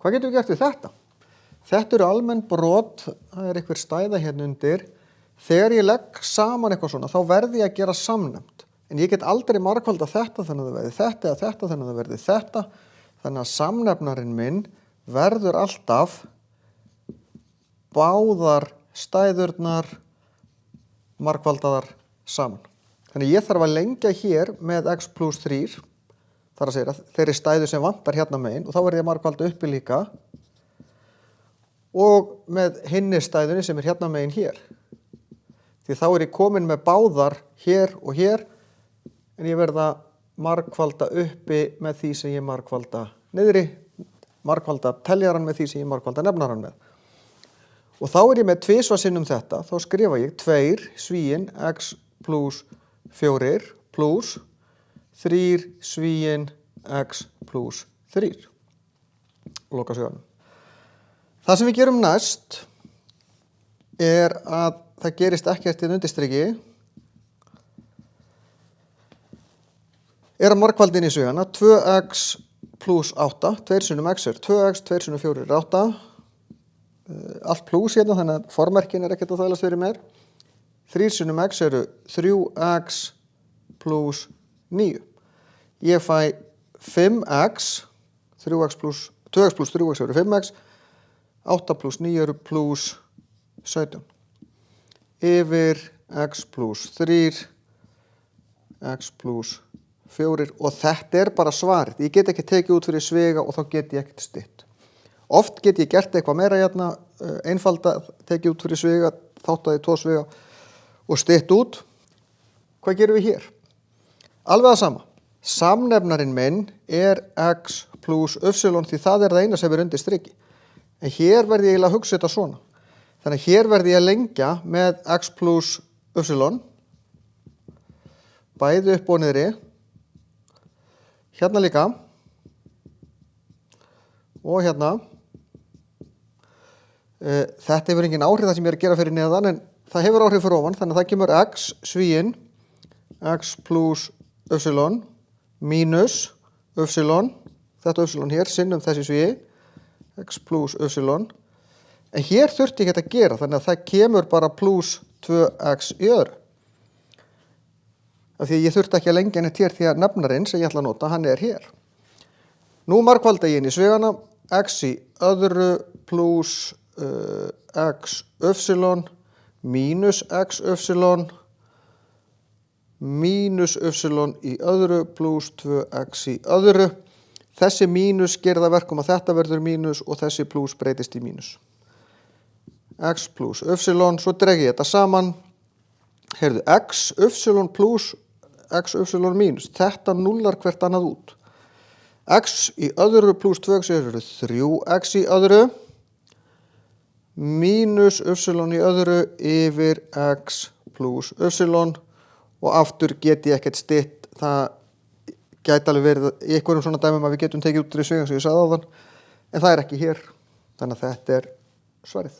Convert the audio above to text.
Hvað getum við gert við þetta? Þetta eru almenn brot, það einhver stæða hérna undir. Þegar ég legg saman eitthvað svona, þá verði ég að gera samnefnd. En ég get aldrei margfalda þetta þannig að það verði þetta eða þetta þannig að það verði þetta. Þannig að samnefnarinn minn verður alltaf báðar stæðurnar margfaldaðar saman. Þannig ég þarf að lengja hér með x plus 3, þar að segja þeirri stæðu sem vantar hérna megin og þá verði ég margfalda uppi líka og með hinni stæðunni sem hérna megin hér. Því þá ég komin með báðar hér og hér en ég verða margfalda uppi með því sem ég margfalda niðri, margfalda teljaran með því sem ég margfalda nefnaran með. Og þá ég með tvisvar sinnum þetta, þá skrifa ég 2 svíin x plus 4 plus 3 svíin x plus 3. Loka sögunum. Það sem við gerum næst að það gerist ekkert í undirstriki að margfaldin í söguna 2x plus 8, 2 sinnum x 2x, 2 sinnum 4 8. Allt plus hérna, þannig að formerkin ekkert að þælast fyrir mér. 3 sinnum x eru 3x plus 9. Ég fæ 5x, 2x plus 3x eru 5x, 8 plus 9 eru plus 17. Yfir x plus 3, x plus 4 og þetta bara svarið. Ég get ekki tekið út fyrir svega og þá get ég ekkert stytt. Oft get ég gert eitthvað meira hérna, einfalda, tekið út fyrir svega, þáttaði 2 svega og stytt út. Hvað gerum við hér? Alveg að sama. Samnefnarinn minn x plus y því það það eina sem undir striki. En hér verði ég eiginlega að hugsa þetta svona. Þannig að hér verði ég að lengja með x plus y, bæði upp og niðri, hérna líka, og hérna. Þetta hefur engin áhrif það sem ég að gera fyrir neðan, en það hefur áhrif fyrir ofan, þannig að það kemur x svíin, x plus y, mínus y, þetta y hér, sinnum þessi svíi, x plus y, en hér þurfti ég ekki að gera, þannig að það kemur bara plus 2x í öðru. Af því að ég þurfti ekki að lengja neitt hér því að nefnarinn sem ég ætla að nota, hann hér. Nú margfalda ég inn í svegana, x í öðru plus x y mínus x y mínus y í öðru plus 2x í öðru. Þessi mínus gerir það verkum að þetta verður mínus og þessi plus breytist í mínus. X plus y, svo dreg ég þetta saman. Heyrðu, x y plus x y mínus. Þetta nullar hvert annað út. X í öðru plus 2x eru 3x í öðru. Mínus y í öðru yfir x plus y. Og aftur get ég ekkert stytt. Það gæti alveg verið í einhverjum svona dæmum að við getum tekið út í svega sem ég sagði áðan. En það ekki hér. Þannig að þetta svarið.